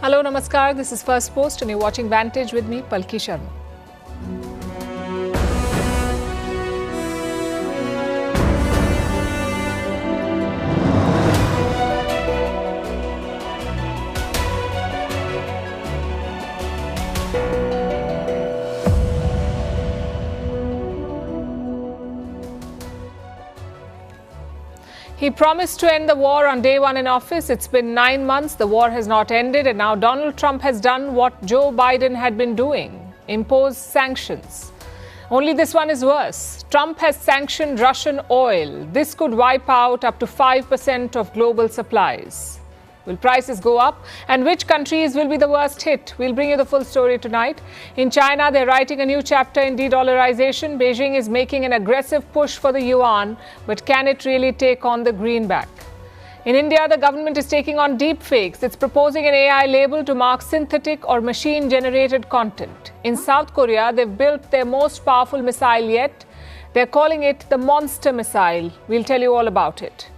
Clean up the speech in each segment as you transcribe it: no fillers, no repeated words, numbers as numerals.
Hello, Namaskar. This is First Post and you're watching Vantage with me, Palki Sharma. He promised to end the war on day one in office. It's been 9 months. The war has not ended. And now Donald Trump has done what Joe Biden had been doing: impose sanctions. Only this one is worse. Trump has sanctioned Russian oil. This could wipe out up to 5% of global supplies. Will prices go up? And which countries will be the worst hit? We'll bring you the full story tonight. In China, they're writing a new chapter in de-dollarization. Beijing is making an aggressive push for the yuan, but can it really take on the greenback? In India, the government is taking on deep fakes. It's proposing an AI label to mark synthetic or machine-generated content. In South Korea, they've built their most powerful missile yet. They're calling it the monster missile. We'll tell you all about it.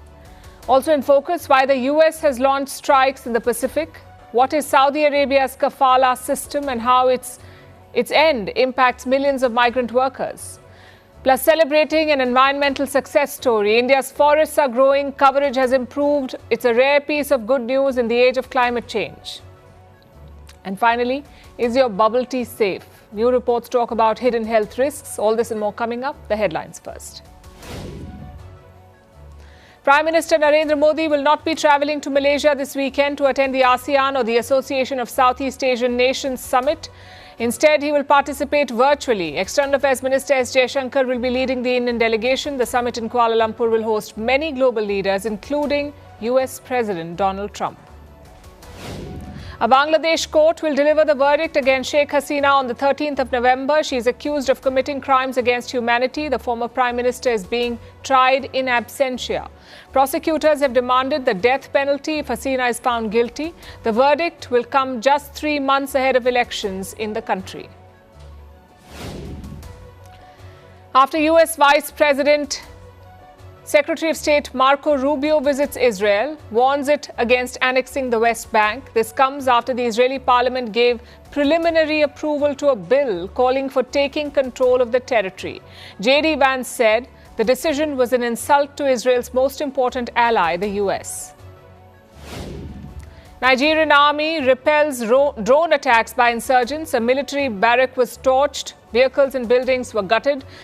Also in focus, why the US has launched strikes in the Pacific, what is Saudi Arabia's kafala system and how its end impacts millions of migrant workers. Plus, celebrating an environmental success story. India's forests are growing, coverage has improved. It's a rare piece of good news in the age of climate change. And finally, is your bubble tea safe? New reports talk about hidden health risks. All this and more coming up. The headlines first. Prime Minister Narendra Modi will not be travelling to Malaysia this weekend to attend the ASEAN or the Association of Southeast Asian Nations Summit. Instead, he will participate virtually. External Affairs Minister S. Jaishankar will be leading the Indian delegation. The summit in Kuala Lumpur will host many global leaders, including US President Donald Trump. A Bangladesh court will deliver the verdict against Sheikh Hasina on the 13th of November. She is accused of committing crimes against humanity. The former Prime Minister is being tried in absentia. Prosecutors have demanded the death penalty if Hasina is found guilty. The verdict will come just 3 months ahead of elections in the country. After US Vice President Secretary of State Marco Rubio visits Israel, warns it against annexing the West Bank. This comes after the Israeli parliament gave preliminary approval to a bill calling for taking control of the territory. J.D. Vance said the decision was an insult to Israel's most important ally, the US. Nigerian army repels drone attacks by insurgents. A military barrack was torched. Vehicles and buildings were gutted.